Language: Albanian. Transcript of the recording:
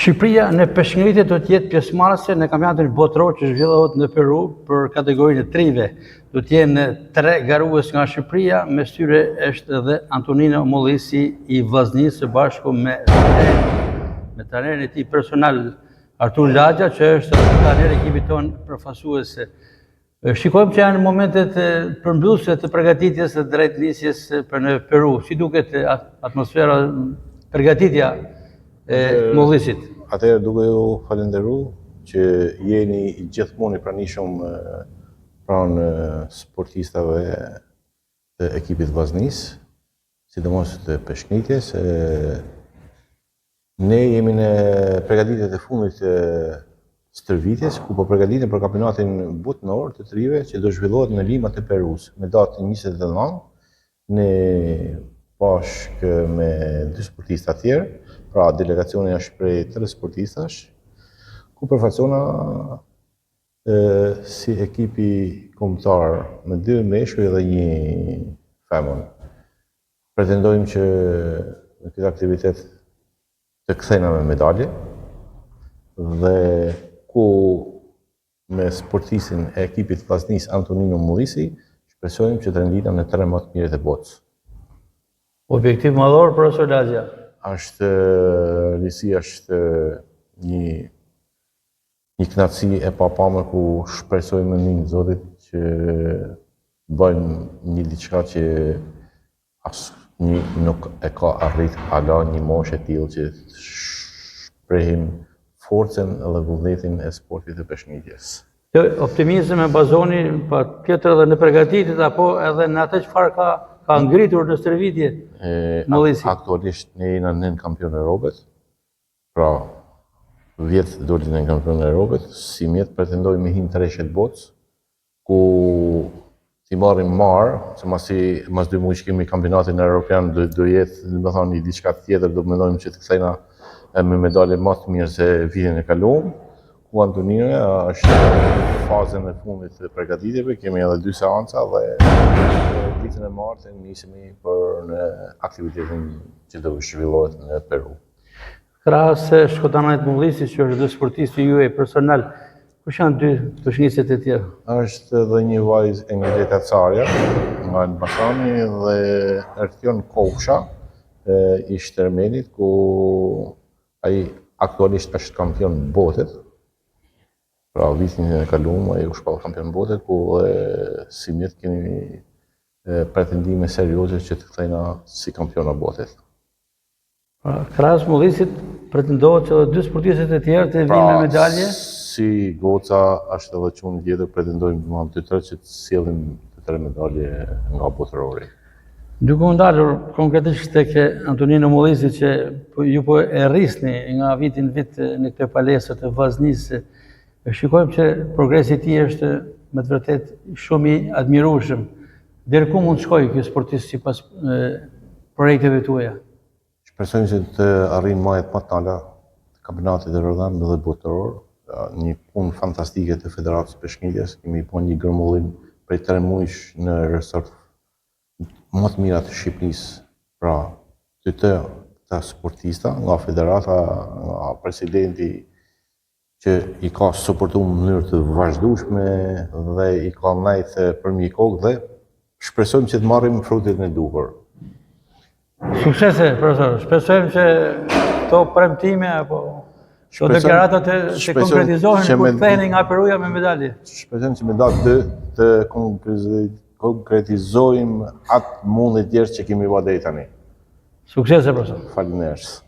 Shqipëria në peshngritje do të jetë pjesëmarrëse në kampionatin botëror që zhvillohet në Peru për kategorinë e trive. Do të jenë 3 garues nga Shqipëria, mes tyre është edhe Antonino Mollisi i Vllaznisë së bashku me trajnerin e tij personal Artur Laxha, që është trajner i ekipit ton përfaqësues. Shikojmë që janë momentet përmbyllëse të përgatitjes së drejtnisjes për në Peru. Si duket atmosfera, përgatitja e Mollisit? Atëherë duke ju falenderu që jeni gjithmonë i pranishëm pranë sportistave të ekipit Vllaznisë, sidomos të peshkngritjes. Ne jemi në përgatitjet e fundit të stërvitjes, ku po përgatiten për kampionatin botëror të trive që do zhvillohet në Lima të Perus me datën 29, ne bashkë me 2 sportistë tjerë, pra delegacioni është prej 3 sportistash, ku përfaqësona si ekipi kombëtar me 2 meshkuj dhe 1 femër. Pretendojmë që në këtë aktivitet të kthejna me medalje dhe ku me sportistin e ekipit Vllaznisë Antonino Mollisi shpresojmë që të rendina në 3 më të mirët e botës. Objektiv madhor, profesor Laxha? Risia është një kënaqësi e papamër ku shpresojmë në Zotit që bëjmë një diçka që asnjë nuk e ka arrit hala një moshë e tillë që shprehim forcën dhe vullnetin e sportit të peshkngritjes. Optimizëm e bazoni patjetër edhe në përgatitjet apo edhe në atë çfarë ka ngritur në stërvitje Mollisi? Aktualisht ne jena nën kampion e Europës, pra vjetë doli në kampion e Europës, si mjetë pretendojmë me hinë treshet botës, ku ti marrim se mas 2 muaj që kemi kampionatin Europian do jetë, do thënë, një diçka tjetër, do mendojmë që të kthejna me medalje më të mirë se vitin e kaluar, ku Antonino është në fazën e fundit të përgatitjeve, kemi edhe 2 seanca dhe ditën e martën nisemi për në aktivitetin që do zhvillohet në Peru. Krahas shkotanit Mollisit, që është 2 sportistë juaj personal, kush janë 2 peshkngritësit e tjerë? Është edhe një vajzë Engeleta Carja nga Elbasani dhe Ertjon Kovsha i Shtermenit, ku ai aktualisht është kampion botët. Pra vitin e kaluar ai u shpall kampion botët, ku si mjet kemi pretendime serioze që të kthejna si kampiona botët. Krahas Mollisit pretendohet që edhe 2 sportistët e tjerë të vinë me medalje? Si goca është edhe çuni tjetër, pretendojmë më të 3 që të sjellim të 3 medalje nga botërori. Duke u ndalur konkretisht tek Antonino Mollisi, që ju po e rrisni nga viti në vit në këtë palestër të Vllaznisë, shikojmë që progresi i tij është me të vërtet shumë i admirueshëm. Deri ku mund të shkojë ky sportist sipas projekteve tuaja? Shpresojmë që të arrijmë majet më të ala të kampionatit evropian dhe botëror. Një punë fantastike të Federatës së Peshkngritjes, kemi bën një gërmullim prej 3 muajsh në resort më të mira të Shqipërisë, pra të sportista, nga federata, nga presidenti që i ka suportuar në mënyrë të vazhdueshme dhe i ka ndajtë për mbi kokë dhe shpresojmë që të marrim frutin e duhur. Suksese, profesor. Shpresojmë që këto premtime apo këto deklarata të konkretizohen kur ktheheni nga Peruja me medalje. Shpresojmë që me datë të konkretizojmë atë mundje tjerë që kemi bërë deri tani. Suksese, profesor. Faleminderit.